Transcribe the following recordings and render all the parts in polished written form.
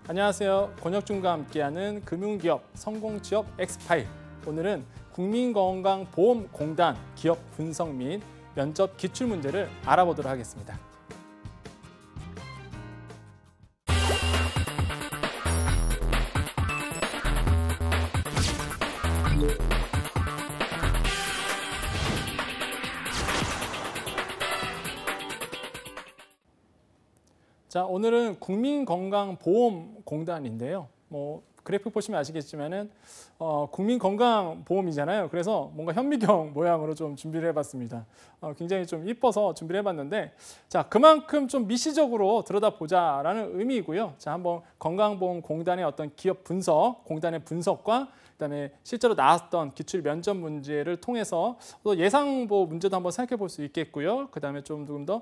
안녕하세요. 권혁준과 함께하는 금융기업 성공취업 엑스파일. 오늘은 국민건강보험공단 기업 분석 및 면접 기출문제를 알아보도록 하겠습니다. 자, 오늘은 국민건강보험공단인데요. 그래픽 보시면 아시겠지만은 국민건강보험이잖아요. 그래서 뭔가 현미경 모양으로 좀 준비를 해봤습니다. 굉장히 좀 이뻐서 준비를 해봤는데, 자, 그만큼 좀 미시적으로 들여다보자라는 의미이고요. 자, 한번 건강보험공단의 어떤 기업 분석, 공단의 분석과 그다음에 실제로 나왔던 기출 면접 문제를 통해서 또 예상보 문제도 한번 생각해 볼 수 있겠고요. 그다음에 조금 더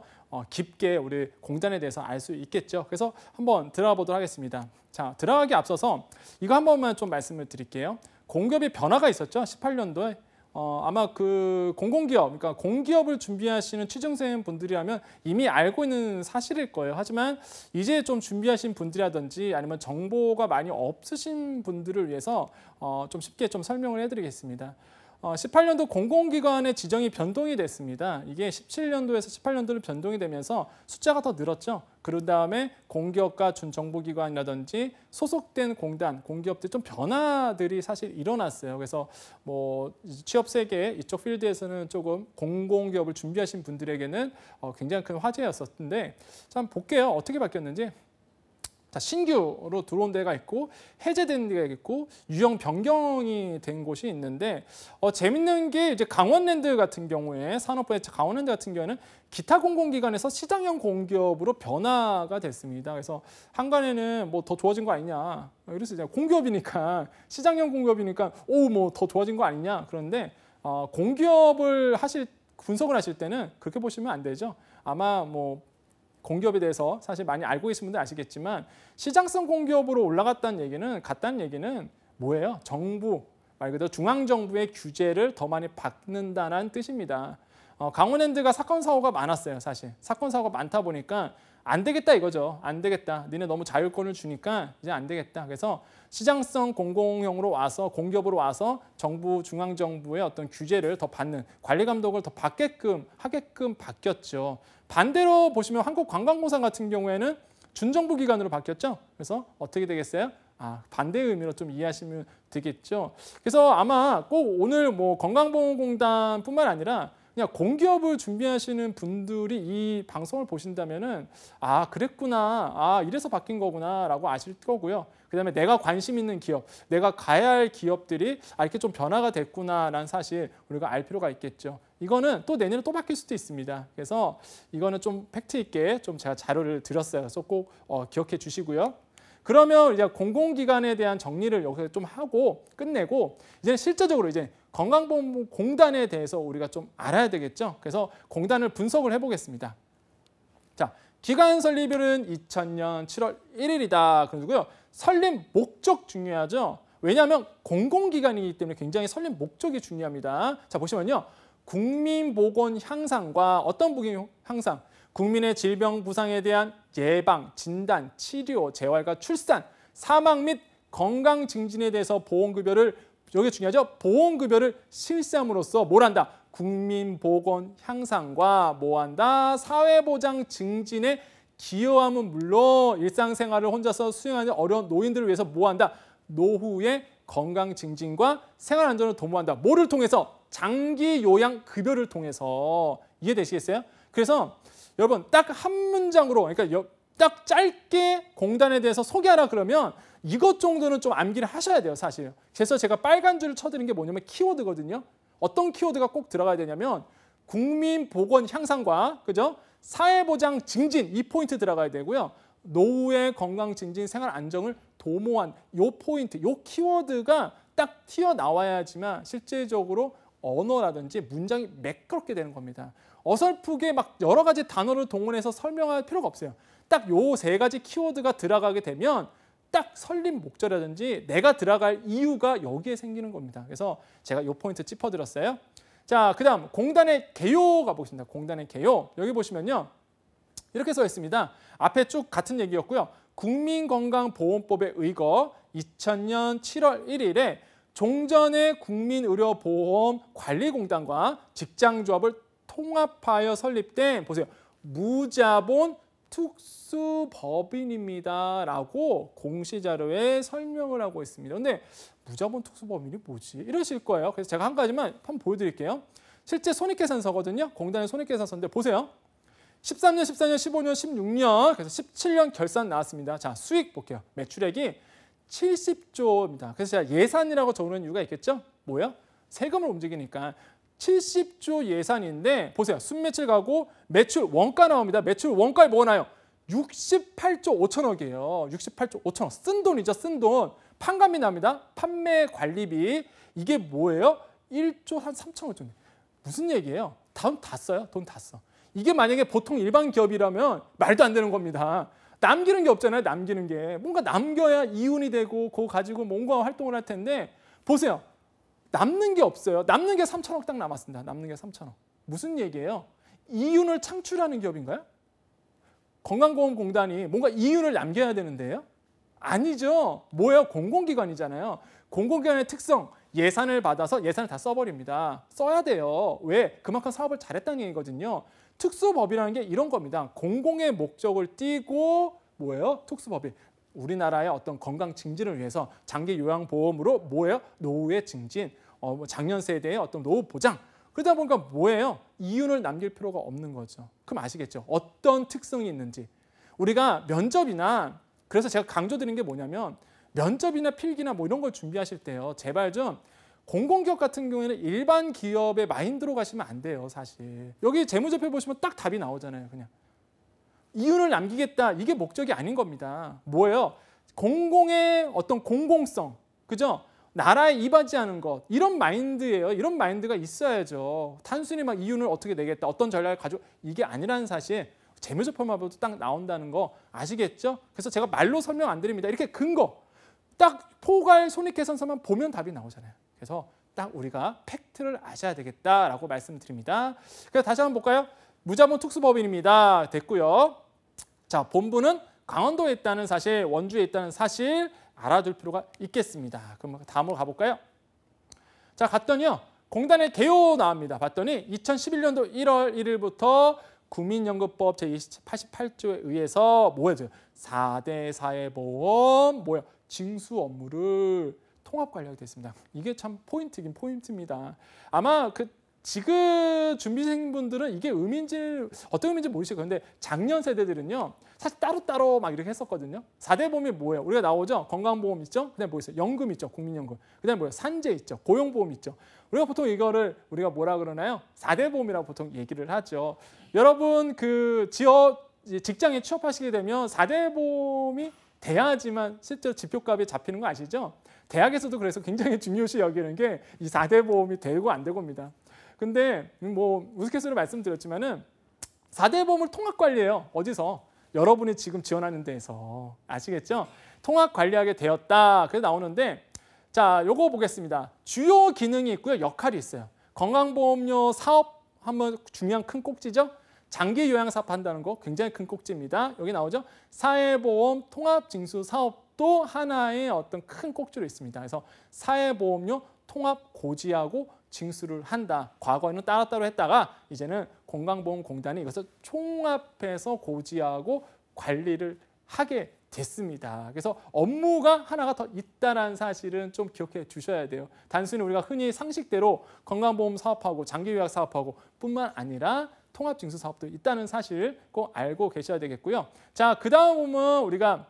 깊게 우리 공단에 대해서 알 수 있겠죠. 그래서 한번 들어가 보도록 하겠습니다. 자, 들어가기 앞서서 이거 한 번만 좀 말씀을 드릴게요. 공기업의 변화가 있었죠. 18년도에. 아마 그 공공기업, 그러니까 공기업을 준비하시는 취준생 분들이라면 이미 알고 있는 사실일 거예요. 하지만 이제 좀 준비하신 분들이라든지 아니면 정보가 많이 없으신 분들을 위해서 좀 쉽게 좀 설명을 해드리겠습니다. 18년도 공공기관의 지정이 변동이 됐습니다. 이게 17년도에서 18년도로 변동이 되면서 숫자가 더 늘었죠. 그런 다음에 공기업과 준정부기관이라든지 소속된 공단, 공기업들 좀 변화들이 사실 일어났어요. 그래서 취업 세계 이쪽 필드에서는 조금 공공기업을 준비하신 분들에게는 굉장히 큰 화제였었는데, 자, 한번 볼게요. 어떻게 바뀌었는지. 자, 신규로 들어온 데가 있고 해제된 데가 있고 유형 변경이 된 곳이 있는데, 재밌는 게 이제 강원랜드 같은 경우에 산업부의 강원랜드 같은 경우에는 기타 공공기관에서 시장형 공기업으로 변화가 됐습니다. 그래서 한간에는 더 좋아진 거 아니냐, 이래서 이제 공기업이니까 시장형 공기업이니까 더 좋아진 거 아니냐. 그런데 공기업을 분석을 하실 때는 그렇게 보시면 안 되죠. 아마 공기업에 대해서 사실 많이 알고 계신 분들 아시겠지만 시장성 공기업으로 올라갔다는 얘기는 뭐예요? 정부, 말 그대로 중앙정부의 규제를 더 많이 받는다는 뜻입니다. 강원랜드가 사건 사고가 많았어요. 사실 사건 사고가 많다 보니까 안 되겠다 이거죠. 안 되겠다. 니네 너무 자율권을 주니까 이제 안 되겠다. 그래서 시장성 공공형으로 와서 공기업으로 와서 정부, 중앙정부의 어떤 규제를 더 받는, 관리 감독을 더 하게끔 바뀌었죠. 반대로 보시면 한국관광공사 같은 경우에는 준정부 기관으로 바뀌었죠. 그래서 어떻게 되겠어요? 반대의 의미로 좀 이해하시면 되겠죠. 그래서 아마 꼭 오늘 건강보험공단뿐만 아니라 그냥 공기업을 준비하시는 분들이 이 방송을 보신다면은 그랬구나, 이래서 바뀐 거구나라고 아실 거고요. 그다음에 내가 관심 있는 기업, 내가 가야 할 기업들이 이렇게 좀 변화가 됐구나라는 사실 우리가 알 필요가 있겠죠. 이거는 또 내년에 또 바뀔 수도 있습니다. 그래서 이거는 좀 팩트 있게 좀 제가 자료를 드렸어요. 그래서 꼭 기억해 주시고요. 그러면 이제 공공기관에 대한 정리를 여기서 좀 하고 끝내고, 이제 실제적으로 이제 건강보험공단에 대해서 우리가 좀 알아야 되겠죠. 그래서 공단을 분석을 해보겠습니다. 자, 기관 설립일은 2000년 7월 1일이다. 그리고요, 설립 목적 중요하죠. 왜냐하면 공공기관이기 때문에 굉장히 설립 목적이 중요합니다. 자, 보시면요, 국민보건 향상과 어떤 보건 향상? 국민의 질병 부상에 대한 예방, 진단, 치료, 재활과 출산, 사망 및 건강 증진에 대해서 보험급여를, 여기 중요하죠. 보험급여를 실시함으로써 뭘 한다? 국민보건 향상과 한다? 사회보장 증진에 기여함은 물론 일상생활을 혼자서 수행하는 어려운 노인들을 위해서 한다? 노후의 건강 증진과 생활 안전을 도모한다. 뭐를 통해서? 장기 요양 급여를 통해서. 이해되시겠어요? 그래서 여러분 딱 한 문장으로, 그러니까 딱 짧게 공단에 대해서 소개하라 그러면 이것 정도는 좀 암기를 하셔야 돼요, 사실. 그래서 제가 빨간 줄을 쳐드린 게 뭐냐면 키워드거든요. 어떤 키워드가 꼭 들어가야 되냐면 국민보건 향상과, 그죠? 사회보장 증진, 이 포인트 들어가야 되고요. 노후의 건강 증진, 생활 안정을 도모한 요 포인트, 요 키워드가 딱 튀어나와야지만 실제적으로 언어라든지 문장이 매끄럽게 되는 겁니다. 어설프게 여러 가지 단어를 동원해서 설명할 필요가 없어요. 딱 요 세 가지 키워드가 들어가게 되면 딱 설립 목적이라든지 내가 들어갈 이유가 여기에 생기는 겁니다. 그래서 제가 요 포인트 짚어드렸어요. 자, 그다음 공단의 개요 가보겠습니다. 공단의 개요. 여기 보시면요, 이렇게 써 있습니다. 앞에 쭉 같은 얘기였고요. 국민건강보험법에 의거 2000년 7월 1일에 종전의 국민의료보험관리공단과 직장조합을 통합하여 설립된 보세요. 무자본 특수법인입니다라고 공시자료에 설명을 하고 있습니다. 근데 무자본 특수법인이 뭐지? 이러실 거예요. 그래서 제가 한 가지만 한번 보여드릴게요. 실제 손익계산서거든요. 공단의 손익계산서인데 보세요. 13년, 14년, 15년, 16년 그래서 17년 결산 나왔습니다. 자, 수익 볼게요. 매출액이 70조입니다. 그래서 제가 예산이라고 적는 이유가 있겠죠? 뭐예요? 세금을 움직이니까 70조 예산인데 보세요. 순매출 가고 매출 원가 나옵니다. 매출 원가에 뭐가 나요? 68조 5천억이에요. 68조 5천억. 쓴 돈이죠. 쓴 돈. 판관비 납니다. 판매 관리비. 이게 뭐예요? 1조 한 3천억 정도. 무슨 얘기예요? 돈 다 써요. 돈 다 써. 이게 만약에 보통 일반 기업이라면 말도 안 되는 겁니다. 남기는 게 없잖아요. 남기는 게. 뭔가 남겨야 이윤이 되고 그거 가지고 뭔가 활동을 할 텐데 보세요. 남는 게 없어요. 남는 게 3천억 딱 남았습니다. 남는 게 3천억. 무슨 얘기예요? 이윤을 창출하는 기업인가요? 건강보험공단이 뭔가 이윤을 남겨야 되는데요? 아니죠. 뭐예요? 공공기관이잖아요. 공공기관의 특성, 예산을 받아서 예산을 다 써버립니다. 써야 돼요. 왜? 그만큼 사업을 잘했다는 얘기거든요. 특수법이라는 게 이런 겁니다. 공공의 목적을 띠고 뭐예요? 특수법이. 우리나라의 어떤 건강 증진을 위해서 장기 요양보험으로 뭐예요? 노후의 증진, 장년 세대의 어떤 노후 보장. 그러다 보니까 뭐예요? 이윤을 남길 필요가 없는 거죠. 그럼 아시겠죠? 어떤 특성이 있는지. 우리가 면접이나 그래서 제가 강조드린 게 뭐냐면 면접이나 필기나 뭐 이런 걸 준비하실 때요. 제발 좀 공공기업 같은 경우에는 일반 기업의 마인드로 가시면 안 돼요. 사실. 여기 재무제표 보시면 딱 답이 나오잖아요. 그냥. 이윤을 남기겠다. 이게 목적이 아닌 겁니다. 뭐예요? 공공의 어떤 공공성. 그죠? 나라에 이바지하는 것. 이런 마인드예요. 이런 마인드가 있어야죠. 단순히 막 이윤을 어떻게 내겠다. 어떤 전략을 가지고 이게 아니라는 사실 재무제표만 봐도 딱 나온다는 거 아시겠죠? 그래서 제가 말로 설명 안 드립니다. 이렇게 근거. 딱 포괄 손익계산서만 보면 답이 나오잖아요. 그래서 딱 우리가 팩트를 아셔야 되겠다라고 말씀드립니다. 그래서 다시 한번 볼까요? 무자본 특수법인입니다. 됐고요. 자, 본부는 강원도에 있다는 사실, 원주에 있다는 사실 알아둘 필요가 있겠습니다. 그럼 다음으로 가볼까요? 자, 갔더니요. 공단의 개요 나옵니다. 봤더니 2011년도 1월 1일부터 국민연금법 제88조에 의해서 뭐예요? 4대 사회보험 뭐야? 징수 업무를 통합 관리하게 됐습니다. 이게 참 포인트긴 포인트입니다. 아마 그 지금 준비생분들은 이게 의미인지 어떤 의미인지 모르실 건데 작년 세대들은요. 사실 따로따로 막 이렇게 했었거든요. 4대 보험이 뭐예요? 우리가 나오죠. 건강보험 있죠. 그다음에 뭐 있어요? 연금 있죠. 국민연금. 그다음에 뭐예요? 산재 있죠. 고용보험 있죠. 우리가 보통 이거를 우리가 뭐라 그러나요? 4대 보험이라고 보통 얘기를 하죠. 여러분 그 직장에 취업하시게 되면 4대 보험이 돼야지만 실제로 지표값이 잡히는 거 아시죠? 대학에서도 그래서 굉장히 중요시 여기는 게 이 4대 보험이 되고 안 되고입니다. 근데 뭐 우스갯소리로 말씀드렸지만은 4대 보험을 통합 관리해요. 어디서? 여러분이 지금 지원하는 데에서. 아시겠죠? 통합 관리하게 되었다. 그래서 나오는데 자, 요거 보겠습니다. 주요 기능이 있고요. 역할이 있어요. 건강보험료 사업 한번 중요한 큰 꼭지죠? 장기 요양 사업 한다는 거 굉장히 큰 꼭지입니다. 여기 나오죠? 사회보험 통합징수 사업도 하나의 어떤 큰 꼭지로 있습니다. 그래서 사회보험료 통합 고지하고 징수를 한다. 과거에는 따로따로 했다가 이제는 건강보험공단이 이것을 총합해서 고지하고 관리를 하게 됐습니다. 그래서 업무가 하나가 더 있다는 사실은 좀 기억해 주셔야 돼요. 단순히 우리가 흔히 상식대로 건강보험 사업하고 장기요약 사업하고 뿐만 아니라 통합징수 사업도 있다는 사실 꼭 알고 계셔야 되겠고요. 자, 그 다음은 우리가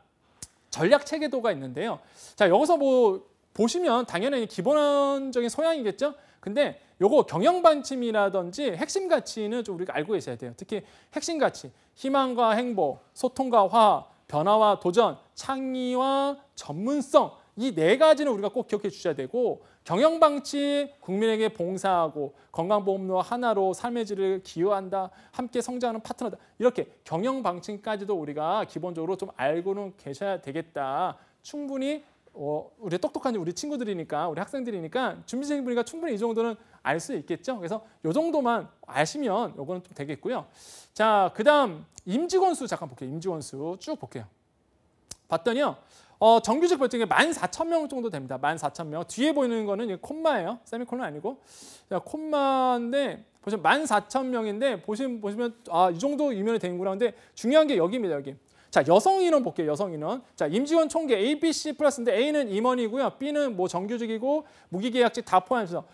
전략 체계도가 있는데요. 자, 여기서 뭐 보시면 당연히 기본적인 소양이겠죠. 근데 요거 경영 방침이라든지 핵심 가치는 좀 우리가 알고 계셔야 돼요. 특히 핵심 가치, 희망과 행복, 소통과 화합, 변화와 도전, 창의와 전문성 이 네 가지는 우리가 꼭 기억해 주셔야 되고 경영 방침, 국민에게 봉사하고 건강보험료 하나로 삶의 질을 기여한다, 함께 성장하는 파트너다. 이렇게 경영 방침까지도 우리가 기본적으로 좀 알고는 계셔야 되겠다. 충분히 우리 똑똑한 우리 친구들이니까 우리 학생들이니까 준비생분이니까 충분히 이 정도는 알 수 있겠죠. 그래서 이 정도만 아시면 요거는 좀 되겠고요. 자, 그다음 임직원 수 잠깐 볼게요. 임직원 수 쭉 볼게요. 봤더니요. 정규직 보통이 14,000명 정도 됩니다. 14,000명. 뒤에 보이는 거는 콤마예요. 세미콜론 아니고. 자, 콤마인데 보시면 14,000명인데 보시면 이 정도 이면이 되는구나. 근데 중요한 게 여기입니다. 여기. 자, 여성 인원 볼게요. 여성 인원. 자, 임직원 총계 A, B, C 플러스인데 A는 임원이고요. B는 뭐 정규직이고 무기계약직 다 포함해서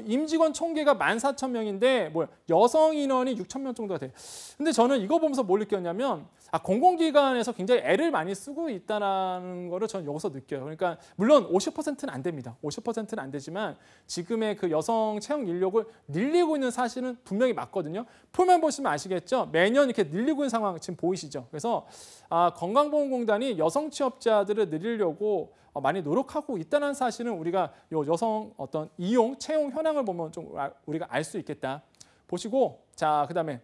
임직원 총계가 14,000명인데 여성 인원이 6,000명 정도가 돼요. 근데 저는 이거 보면서 뭘 느꼈냐면 공공기관에서 굉장히 애를 많이 쓰고 있다는 거를 저는 여기서 느껴요. 그러니까 물론 50%는 안 됩니다. 50%는 안 되지만 지금의 그 여성 채용 인력을 늘리고 있는 사실은 분명히 맞거든요. 표면 보시면 아시겠죠? 매년 이렇게 늘리고 있는 상황 지금 보이시죠? 그래서 건강보험공단이 여성 취업자들을 늘리려고 많이 노력하고 있다는 사실은 우리가 요 여성 어떤 이용, 채용 현황을 보면 좀 우리가 알 수 있겠다. 보시고 자, 그다음에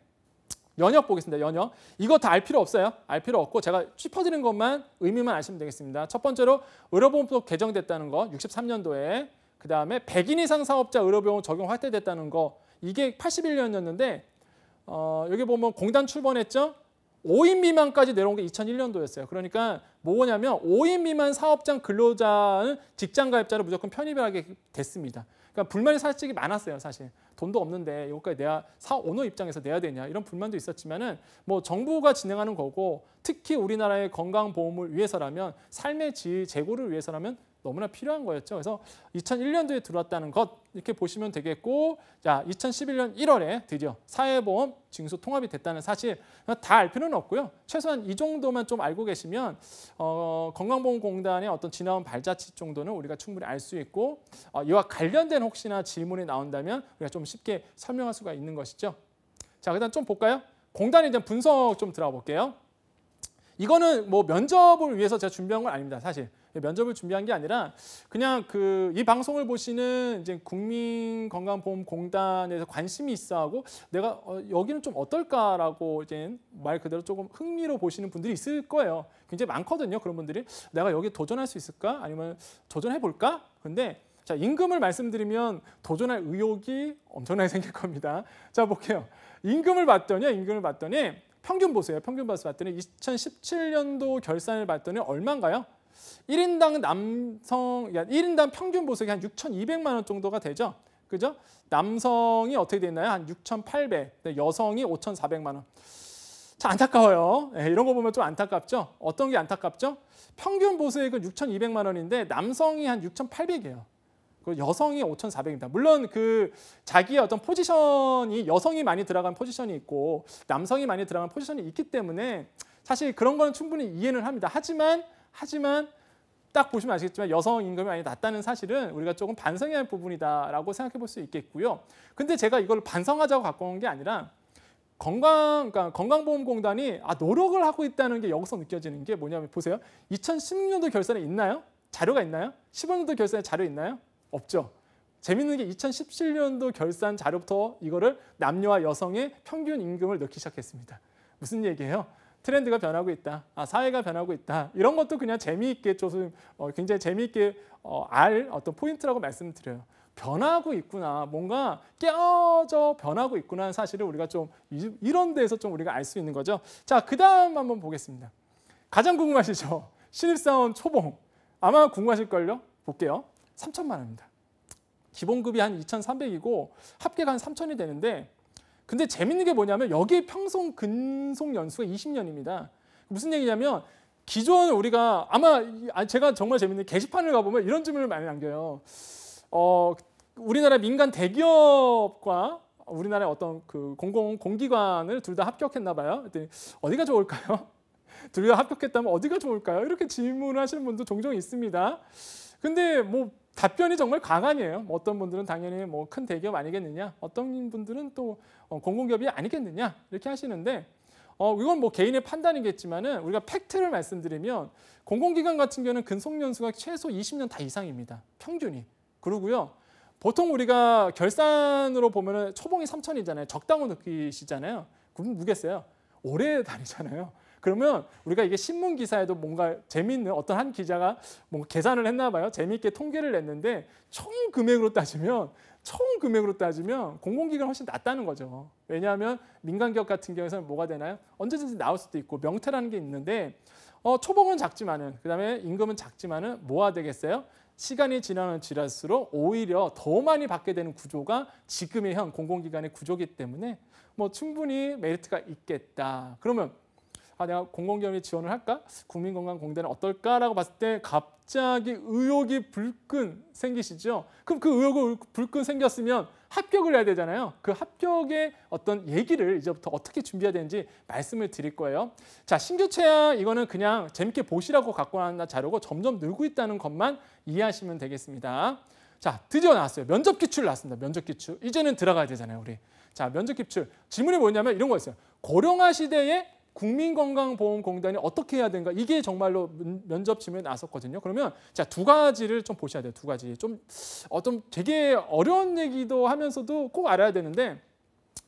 연역 보겠습니다. 연역. 이거 다 알 필요 없어요. 알 필요 없고 제가 짚어드린 것만 의미만 아시면 되겠습니다. 첫 번째로 의료보험법 개정됐다는 거 63년도에 그다음에 100인 이상 사업자 의료보험 적용 확대됐다는 거 이게 81년이었는데 여기 보면 공단 출범했죠. 5인 미만까지 내려온 게 2001년도였어요. 그러니까 뭐냐면 5인 미만 사업장 근로자는 직장 가입자를 무조건 편입하게 됐습니다. 그러니까 불만이 사실이 많았어요. 사실 돈도 없는데 이것까지 내가 오너 입장에서 내야 되냐 이런 불만도 있었지만은 뭐 정부가 진행하는 거고 특히 우리나라의 건강보험을 위해서라면 삶의 질 제고를 위해서라면 너무나 필요한 거였죠. 그래서 2001년도에 들어왔다는 것 이렇게 보시면 되겠고, 자 2011년 1월에 드디어 사회보험 징수 통합이 됐다는 사실 다 알 필요는 없고요. 최소한 이 정도만 좀 알고 계시면 건강보험공단의 어떤 지나온 발자취 정도는 우리가 충분히 알 수 있고 이와 관련된 혹시나 질문이 나온다면 우리가 좀 쉽게 설명할 수가 있는 것이죠. 자, 그다음 좀 볼까요? 공단에 대한 분석 좀 들어가 볼게요. 이거는 뭐 면접을 위해서 제가 준비한 건 아닙니다. 사실 면접을 준비한 게 아니라 그냥 이 방송을 보시는 이제 국민건강보험공단에서 관심이 있어하고 내가 여기는 좀 어떨까라고 이제 말 그대로 조금 흥미로 보시는 분들이 있을 거예요. 굉장히 많거든요. 그런 분들이 내가 여기 도전할 수 있을까? 아니면 도전해 볼까? 근데 자, 임금을 말씀드리면 도전할 의욕이 엄청나게 생길 겁니다. 자, 볼게요. 임금을 봤더니 평균 보세요. 평균 봤더니 2017년도 결산을 봤더니 얼마인가요? 1인당 평균 보석이 한 6,200만 원 정도가 되죠. 그죠? 남성이 어떻게 되나요? 한 6,800. 여성이 5,400만 원. 참 안타까워요. 네, 이런 거 보면 좀 안타깝죠? 어떤 게 안타깝죠? 평균 보수액은 6,200만 원인데 남성이 한 6,800이에요. 여성이 5,400입니다. 물론 자기의 어떤 포지션이 여성이 많이 들어간 포지션이 있고 남성이 많이 들어간 포지션이 있기 때문에 사실 그런 거는 충분히 이해는 합니다. 하지만 딱 보시면 아시겠지만 여성 임금이 많이 낮다는 사실은 우리가 조금 반성해야 할 부분이다라고 생각해 볼 수 있겠고요. 근데 제가 이걸 반성하자고 갖고 온 게 아니라 그러니까 건강보험공단이 노력을 하고 있다는 게 여기서 느껴지는 게 뭐냐면 보세요. 2016년도 결산에 있나요? 자료가 있나요? 15년도 결산에 자료 있나요? 없죠. 재밌는 게 2017년도 결산 자료부터 이거를 남녀와 여성의 평균 임금을 넣기 시작했습니다. 무슨 얘기예요? 트렌드가 변하고 있다. 사회가 변하고 있다. 이런 것도 그냥 재미있게 좀 굉장히 재미있게 알 어떤 포인트라고 말씀드려요. 변하고 있구나. 뭔가 깨어져 변하고 있구나 하는 사실을 우리가 좀 이런 데에서 좀 우리가 알 수 있는 거죠. 자, 그다음 한번 보겠습니다. 가장 궁금하시죠? 신입사원 초봉. 아마 궁금하실걸요? 볼게요. 3천만 원입니다. 기본급이 한 2,300이고 합계가 한 3,000이 되는데 근데 재밌는 게 뭐냐면 여기 평생 근속 연수가 20년입니다. 무슨 얘기냐면 기존 우리가 아마 제가 정말 재밌는 게시판을 가보면 이런 질문을 많이 남겨요. 우리나라 민간 대기업과 우리나라의 어떤 공기관을 둘 다 합격했나 봐요. 그랬더니 어디가 좋을까요? 둘 다 합격했다면 어디가 좋을까요? 이렇게 질문을 하시는 분도 종종 있습니다. 근데 뭐 답변이 정말 강하네요. 어떤 분들은 당연히 뭐 큰 대기업 아니겠느냐, 어떤 분들은 또 공공기업이 아니겠느냐 이렇게 하시는데 이건 뭐 개인의 판단이겠지만은 우리가 팩트를 말씀드리면 공공기관 같은 경우는 근속연수가 최소 20년 다 이상입니다. 평균이. 그러고요. 보통 우리가 결산으로 보면은 초봉이 3,000이잖아요. 적당히 느끼시잖아요. 그럼 누겠어요? 오래 다니잖아요. 그러면 우리가 이게 신문 기사에도 뭔가 재미있는 어떤 한 기자가 뭔가 계산을 했나 봐요. 재미있게 통계를 냈는데 총 금액으로 따지면 공공기관 훨씬 낫다는 거죠. 왜냐하면 민간기업 같은 경우에는 뭐가 되나요? 언제든지 나올 수도 있고 명퇴라는 게 있는데 초봉은 작지만은 그다음에 임금은 작지만은 뭐가 되겠어요? 시간이 지날수록 오히려 더 많이 받게 되는 구조가 지금의 현 공공기관의 구조이기 때문에 뭐 충분히 메리트가 있겠다. 그러면 내가 공공기관에 지원을 할까? 국민건강공단은 어떨까라고 봤을 때 갑자기 의욕이 불끈 생기시죠. 그럼 그 의욕이 불끈 생겼으면 합격을 해야 되잖아요. 그 합격의 어떤 얘기를 이제부터 어떻게 준비해야 되는지 말씀을 드릴 거예요. 자, 신규 채용 이거는 그냥 재밌게 보시라고 갖고 나온 자료고 점점 늘고 있다는 것만 이해하시면 되겠습니다. 자, 드디어 나왔어요. 면접 기출 나왔습니다. 면접 기출. 이제는 들어가야 되잖아요, 우리. 자, 면접 기출. 질문이 뭐냐면 이런 거였어요. 고령화 시대에 국민건강보험공단이 어떻게 해야 되는가? 이게 정말로 면접 질문에 나왔었거든요. 그러면 자, 두 가지를 좀 보셔야 돼요. 두 가지. 좀 되게 어려운 얘기도 하면서도 꼭 알아야 되는데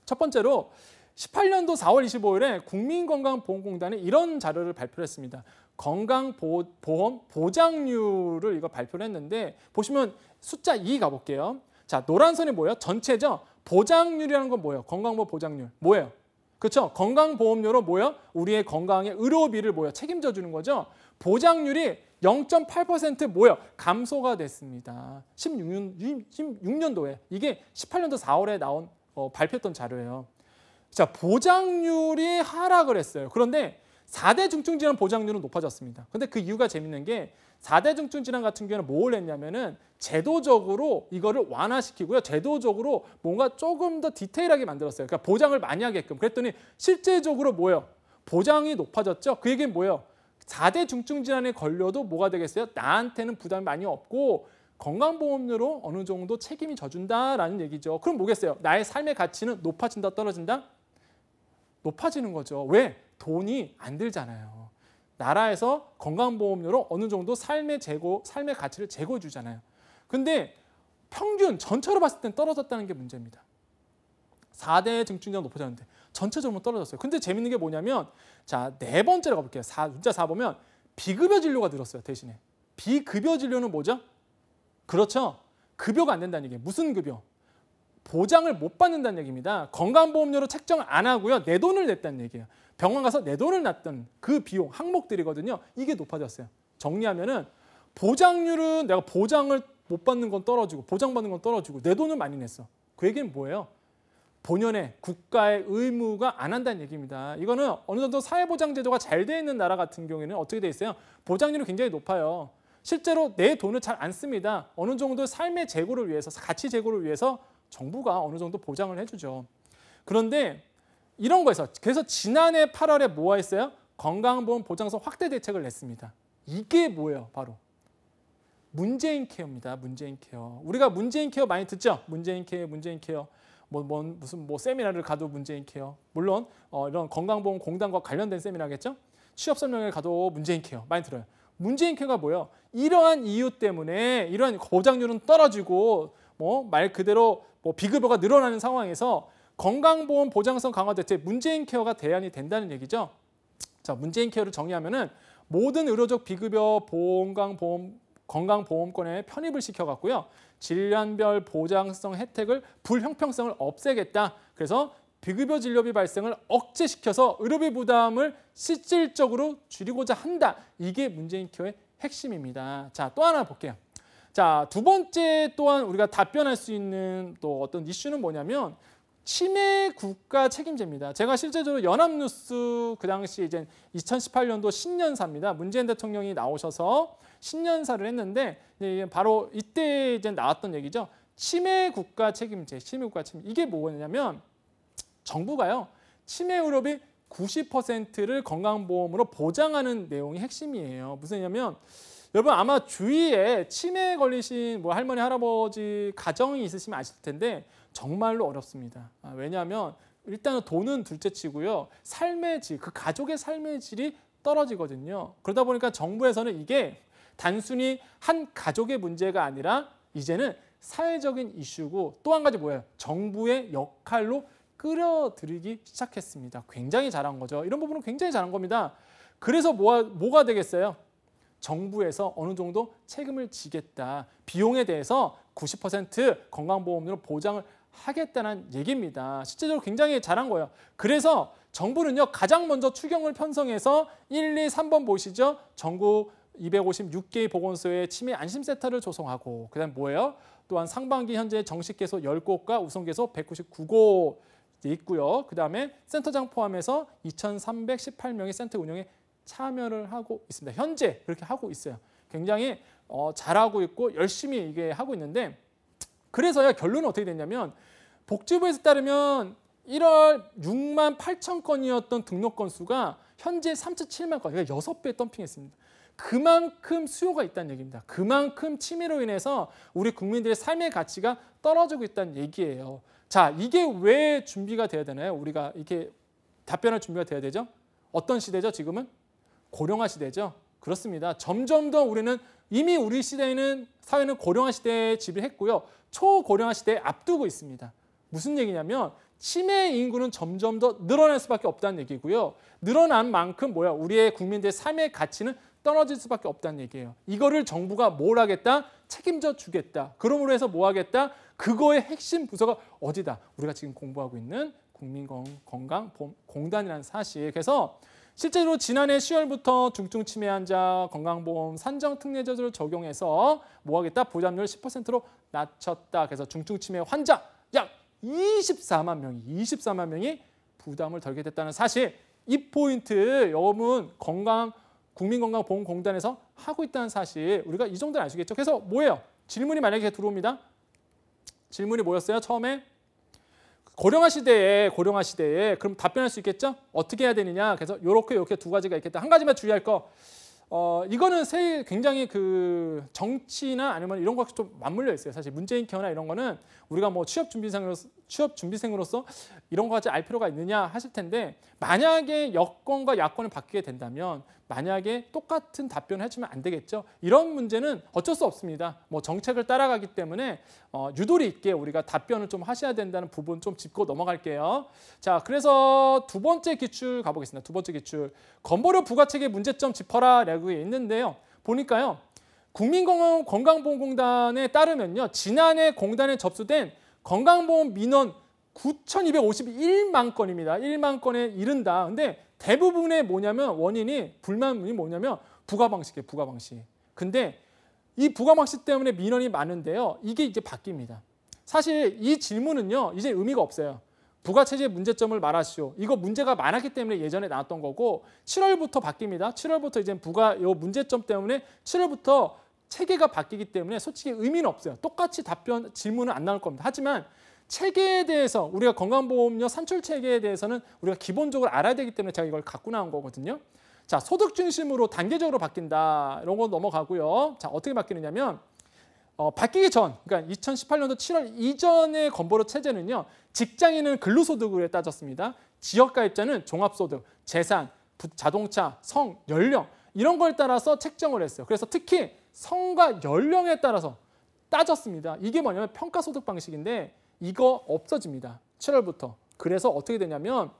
첫 번째로 18년도 4월 25일에 국민건강보험공단이 이런 자료를 발표를 했습니다. 건강보험 보장률을 이거 발표를 했는데 보시면 숫자 2 가볼게요. 자, 노란 선이 뭐예요? 전체죠. 보장률이라는 건 뭐예요? 건강보험 보장률. 뭐예요? 그렇죠? 건강보험료로 뭐예요? 우리의 건강에 의료비를 뭐예요? 책임져 주는 거죠. 보장률이 0.8% 뭐예요? 감소가 됐습니다. 16년도에. 이게 18년도 4월에 나온 발표했던 자료예요. 자, 보장률이 하락을 했어요. 그런데 4대 중증질환 보장률은 높아졌습니다. 근데 그 이유가 재밌는 게 4대 중증질환 같은 경우는 뭘 했냐면은 제도적으로 이거를 완화시키고요. 제도적으로 뭔가 조금 더 디테일하게 만들었어요. 그러니까 보장을 많이 하게끔. 그랬더니 실제적으로 뭐예요? 보장이 높아졌죠. 그 얘기는 뭐예요? 4대 중증질환에 걸려도 뭐가 되겠어요? 나한테는 부담이 많이 없고 건강보험료로 어느 정도 책임이 져준다라는 얘기죠. 그럼 뭐겠어요? 나의 삶의 가치는 높아진다, 떨어진다? 높아지는 거죠. 왜? 돈이 안 들잖아요. 나라에서 건강보험료로 어느 정도 삶의 가치를 제고해 주잖아요. 근데 평균 전체로 봤을 땐 떨어졌다는 게 문제입니다. 4대 중증질환 높아졌는데 전체적으로 떨어졌어요. 근데 재밌는 게 뭐냐면 자, 네 번째로 가볼게요. 숫자 4 보면 비급여 진료가 늘었어요. 대신에. 비급여 진료는 뭐죠? 그렇죠. 급여가 안 된다는 얘기예요. 무슨 급여? 보장을 못 받는다는 얘기입니다. 건강보험료로 책정을 안 하고요. 내 돈을 냈다는 얘기예요. 병원 가서 내 돈을 냈던 그 비용, 항목들이거든요. 이게 높아졌어요. 정리하면은 보장률은 내가 보장을 못 받는 건 떨어지고 보장받는 건 떨어지고 내 돈을 많이 냈어. 그 얘기는 뭐예요? 본연의 국가의 의무가 안 한다는 얘기입니다. 이거는 어느 정도 사회보장제도가 잘 돼 있는 나라 같은 경우에는 어떻게 돼 있어요? 보장률이 굉장히 높아요. 실제로 내 돈을 잘 안 씁니다. 어느 정도 삶의 제고를 위해서, 가치 제고를 위해서 정부가 어느 정도 보장을 해주죠. 그런데 이런 거에서 그래서 지난해 8월에 뭐가 있어요? 건강보험 보장성 확대 대책을 냈습니다. 이게 뭐예요? 바로 문재인 케어입니다. 문재인 케어. 우리가 문재인 케어 많이 듣죠? 문재인 케어, 문재인 케어. 무슨 세미나를 가도 문재인 케어. 물론 이런 건강보험공단과 관련된 세미나겠죠? 취업 설명회 가도 문재인 케어 많이 들어요. 문재인 케어가 뭐예요? 이러한 이유 때문에 이러한 보장률은 떨어지고 말 그대로 비급여가 늘어나는 상황에서 건강보험 보장성 강화 대책 문재인 케어가 대안이 된다는 얘기죠. 자, 문재인 케어를 정의하면은 모든 의료적 비급여 건강보험권에 편입을 시켜갖고요. 질환별 보장성 혜택을 불형평성을 없애겠다. 그래서 비급여 진료비 발생을 억제시켜서 의료비 부담을 실질적으로 줄이고자 한다. 이게 문재인 케어의 핵심입니다. 자, 또 하나 볼게요. 자, 두 번째 또한 우리가 답변할 수 있는 또 어떤 이슈는 뭐냐면 치매 국가 책임제입니다. 제가 실제적으로 연합뉴스 그 당시 이제 2018년도 신년사입니다. 문재인 대통령이 나오셔서 신년사를 했는데 바로 이때 이제 나왔던 얘기죠. 치매 국가 책임제, 치매 국가 책임제. 이게 뭐냐면 정부가요. 치매 의료비 90%를 건강보험으로 보장하는 내용이 핵심이에요. 무슨 얘기냐면 여러분 아마 주위에 치매에 걸리신 할머니, 할아버지 가정이 있으시면 아실 텐데 정말로 어렵습니다. 왜냐하면 일단은 돈은 둘째치고요. 삶의 질, 그 가족의 삶의 질이 떨어지거든요. 그러다 보니까 정부에서는 이게 단순히 한 가족의 문제가 아니라 이제는 사회적인 이슈고 또 한 가지 뭐예요? 정부의 역할로 끌어들이기 시작했습니다. 굉장히 잘한 거죠. 이런 부분은 굉장히 잘한 겁니다. 그래서 뭐가 되겠어요? 정부에서 어느 정도 책임을 지겠다. 비용에 대해서 90% 건강보험료로 보장을 하겠다는 얘기입니다. 실제적으로 굉장히 잘한 거예요. 그래서 정부는요 가장 먼저 추경을 편성해서 1, 2, 3번 보시죠. 전국 256개의 보건소에 치매 안심센터를 조성하고 그다음 뭐예요? 또한 상반기 현재 정식 개소 10곳과 우선 개소 199곳 있고요. 그다음에 센터장 포함해서 2,318명의 센터 운영에 참여를 하고 있습니다. 현재 그렇게 하고 있어요. 굉장히 잘하고 있고 열심히 이게 하고 있는데 그래서야 결론은 어떻게 됐냐면 복지부에서 따르면 1월 6만 8천 건이었던 등록 건수가 현재 3.7만 건, 그러니까 6배 덤핑했습니다. 그만큼 수요가 있다는 얘기입니다. 그만큼 치매로 인해서 우리 국민들의 삶의 가치가 떨어지고 있다는 얘기예요. 자, 이게 왜 준비가 돼야 되나요? 우리가 이렇게 답변할 준비가 돼야 되죠? 어떤 시대죠, 지금은? 고령화 시대죠. 그렇습니다. 점점 더 우리는 이미 우리 시대에는 사회는 고령화 시대에 진입했고요. 초고령화 시대에 앞두고 있습니다. 무슨 얘기냐면 치매 인구는 점점 더 늘어날 수밖에 없다는 얘기고요. 늘어난 만큼 뭐야? 우리의 국민들의 삶의 가치는 떨어질 수밖에 없다는 얘기예요. 이거를 정부가 뭘 하겠다? 책임져 주겠다. 그러므로 해서 뭐 하겠다? 그거의 핵심 부서가 어디다? 우리가 지금 공부하고 있는 국민건강보험공단이라는 사실. 그래서 실제로 지난해 10월부터 중증 치매 환자 건강보험 산정 특례제도를 적용해서 뭐 하겠다? 보장률 10%로 낮췄다. 그래서 중증 치매 환자 약 24만 명이 부담을 덜게 됐다는 사실. 이 포인트 여러분 국민건강보험공단에서 하고 있다는 사실 우리가 이 정도는 아시겠죠? 그래서 뭐예요? 질문이 만약에 들어옵니다. 질문이 뭐였어요? 처음에 고령화 시대에 그럼 답변할 수 있겠죠? 어떻게 해야 되느냐? 그래서 이렇게 두 가지가 있겠다. 한 가지만 주의할 거. 이거는 굉장히 그 정치나 아니면 이런 것과 좀 맞물려 있어요. 사실 문재인 케어나 이런 거는 우리가 뭐 취업 준비생으로서 이런 거까지 알 필요가 있느냐 하실 텐데 만약에 여건과 야권이 바뀌게 된다면 만약에 똑같은 답변을 해주면 안 되겠죠. 이런 문제는 어쩔 수 없습니다. 뭐 정책을 따라가기 때문에 유도리 있게 우리가 답변을 좀 하셔야 된다는 부분 좀 짚고 넘어갈게요. 자, 그래서 두 번째 기출 가보겠습니다. 두 번째 기출. 건보료 부과체계 문제점 짚어라라고 있는데요. 보니까요. 국민건강보험공단에 따르면요. 지난해 공단에 접수된 건강보험 민원 9,251만 건입니다. 1만 건에 이른다. 근데 대부분의 불만이 뭐냐면 부과 방식이에요. 부과 방식. 근데 이 부과 방식 때문에 민원이 많은데요. 이게 이제 바뀝니다. 사실 이 질문은요. 이제 의미가 없어요. 부가체제 문제점을 말하시오. 이거 문제가 많았기 때문에 예전에 나왔던 거고 7월부터 바뀝니다. 7월부터 이제 요 문제점 때문에 7월부터 체계가 바뀌기 때문에 솔직히 의미는 없어요. 똑같이 질문은 안 나올 겁니다. 하지만 체계에 대해서 우리가 건강보험료 산출 체계에 대해서는 우리가 기본적으로 알아야 되기 때문에 제가 이걸 갖고 나온 거거든요. 자, 소득 중심으로 단계적으로 바뀐다. 이런 거 넘어가고요. 자, 어떻게 바뀌느냐면 바뀌기 전, 그러니까 2018년도 7월 이전의 건보료 체제는요. 직장인은 근로소득을 따졌습니다. 지역가입자는 종합소득, 재산, 자동차, 성, 연령 이런 걸 따라서 책정을 했어요. 그래서 특히 성과 연령에 따라서 따졌습니다. 이게 뭐냐면 평가소득 방식인데 이거 없어집니다. 7월부터. 그래서 어떻게 되냐면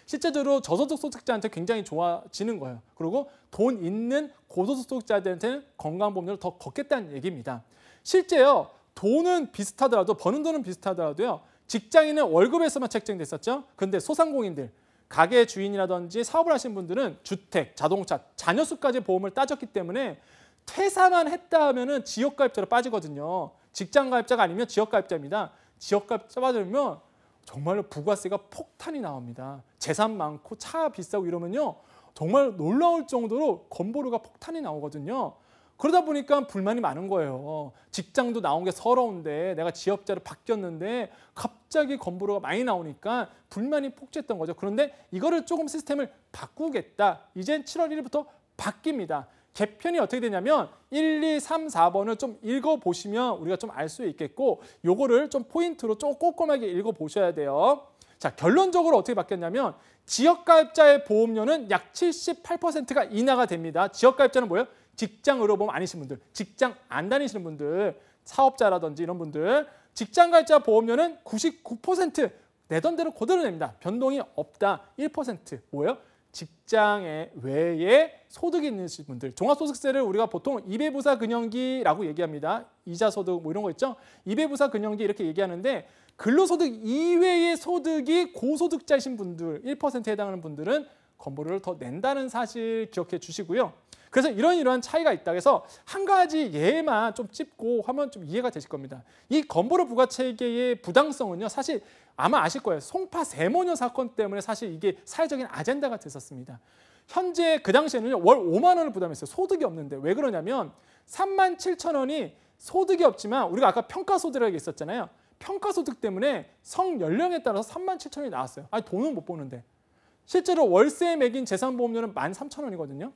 실제적으로 저소득 소득자한테 굉장히 좋아지는 거예요. 그리고 돈 있는 고소득 소득자들한테는 건강보험료를 더 걷겠다는 얘기입니다. 실제요. 돈은 비슷하더라도 버는 돈은 비슷하더라도요. 직장인은 월급에서만 책정됐었죠. 그런데 소상공인들, 가게 주인이라든지 사업을 하신 분들은 주택, 자동차, 자녀 수까지 보험을 따졌기 때문에 퇴사만 했다 하면은 지역가입자로 빠지거든요. 직장가입자가 아니면 지역가입자입니다. 지역가입자 받으면 정말로 부가세가 폭탄이 나옵니다. 재산 많고 차 비싸고 이러면요. 정말 놀라울 정도로 건보료가 폭탄이 나오거든요. 그러다 보니까 불만이 많은 거예요. 직장도 나온 게 서러운데 내가 지역자로 바뀌었는데 갑자기 건보료가 많이 나오니까 불만이 폭주했던 거죠. 그런데 이거를 조금 시스템을 바꾸겠다. 이젠 7월 1일부터 바뀝니다. 개편이 어떻게 되냐면 1, 2, 3, 4번을 좀 읽어보시면 우리가 좀 알 수 있겠고 요거를 좀 포인트로 좀 꼼꼼하게 읽어보셔야 돼요. 자, 결론적으로 어떻게 바뀌었냐면 지역가입자의 보험료는 약 78%가 인하가 됩니다. 지역가입자는 뭐예요? 직장 의료보험 아니신 분들, 직장 안 다니시는 분들, 사업자라든지 이런 분들. 직장가입자 보험료는 99% 내던 대로 그대로 냅니다. 변동이 없다. 1% 뭐예요? 직장에 외에 소득이 있는 분들. 종합소득세를 우리가 보통 2배부사 근영기라고 얘기합니다. 이자소득 뭐 이런 거 있죠. 2배부사 근영기 이렇게 얘기하는데 근로소득 이외의 소득이 고소득자이신 분들, 1%에 해당하는 분들은 건보료를 더 낸다는 사실 기억해 주시고요. 그래서 이러한 차이가 있다. 그래서 한 가지 예만 좀 짚고 하면 좀 이해가 되실 겁니다. 이 건보료 부과체계의 부당성은요, 사실 아마 아실 거예요. 송파 세모녀 사건 때문에 사실 이게 사회적인 아젠다가 됐었습니다. 현재 그 당시에는 월 5만 원을 부담했어요. 소득이 없는데. 왜 그러냐면 37,000원이 소득이 없지만 우리가 아까 평가소득이라고 있었잖아요. 평가소득 때문에 성연령에 따라서 37,000원이 나왔어요. 아니 돈은 못 버는데. 실제로 월세에 매긴 재산보험료는 13,000원이거든요.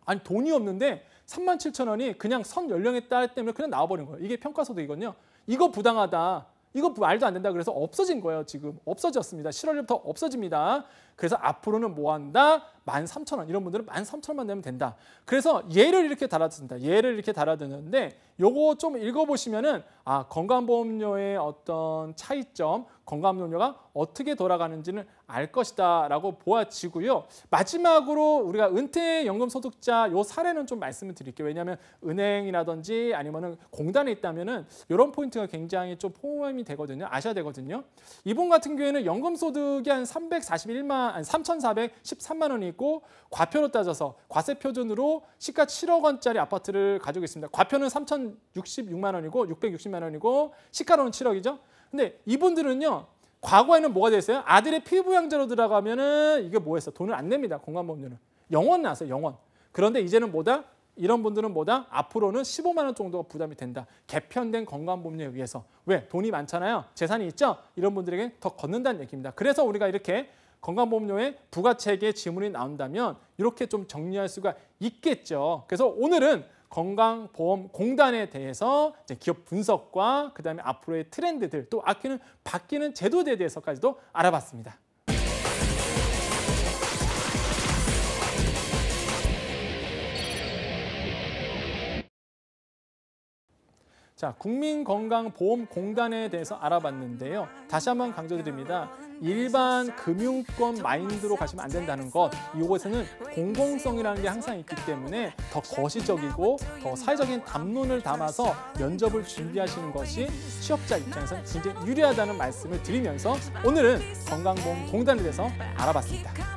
아니 돈이 없는데 37,000원이 그냥 선연령에 따라 때문에 그냥 나와버린 거예요. 이게 평가소득이거든요. 이거 부당하다. 이거 말도 안 된다. 그래서 없어진 거예요. 지금 없어졌습니다. 7월부터 없어집니다. 그래서 앞으로는 뭐 한다? 13,000원. 이런 분들은 13,000원만 내면 된다. 그래서 예를 이렇게 달아듣는다. 예를 이렇게 달아드는데 요거 좀 읽어보시면은 건강보험료의 어떤 차이점, 건강보험료가 어떻게 돌아가는지는 알 것이다 라고 보아지고요. 마지막으로 우리가 은퇴연금 소득자 요 사례는 좀 말씀을 드릴게요. 왜냐하면 은행이라든지 아니면은 공단에 있다면은 이런 포인트가 굉장히 좀 포함이 되거든요. 아셔야 되거든요. 이분 같은 경우에는 연금 소득이 한 3,413만 원이 있고 과표로 따져서 과세 표준으로 시가 7억 원짜리 아파트를 가지고 있습니다. 과표는 3,066만 원이고 660만 원이고 시가로는 7억이죠. 근데 이분들은요. 과거에는 뭐가 됐어요? 아들의 피부양자로 들어가면은 이게 뭐였어? 돈을 안 냅니다. 건강보험료는. 영원 나왔어요. 영원. 그런데 이제는 뭐다? 이런 분들은 뭐다? 앞으로는 15만 원 정도가 부담이 된다. 개편된 건강보험료에 의해서. 왜? 돈이 많잖아요. 재산이 있죠? 이런 분들에게 더 걷는다는 얘기입니다. 그래서 우리가 이렇게 건강보험료의 부가체계 지문이 나온다면 이렇게 좀 정리할 수가 있겠죠. 그래서 오늘은 건강보험공단에 대해서 이제 기업 분석과 그다음에 앞으로의 트렌드들 또 바뀌는 제도에 대해서까지도 알아봤습니다. 자, 국민건강보험공단에 대해서 알아봤는데요. 다시 한번 강조드립니다. 일반 금융권 마인드로 가시면 안 된다는 것. 이곳에는 공공성이라는 게 항상 있기 때문에 더 거시적이고 더 사회적인 담론을 담아서 면접을 준비하시는 것이 취업자 입장에서 굉장히 유리하다는 말씀을 드리면서 오늘은 건강보험공단에 대해서 알아봤습니다.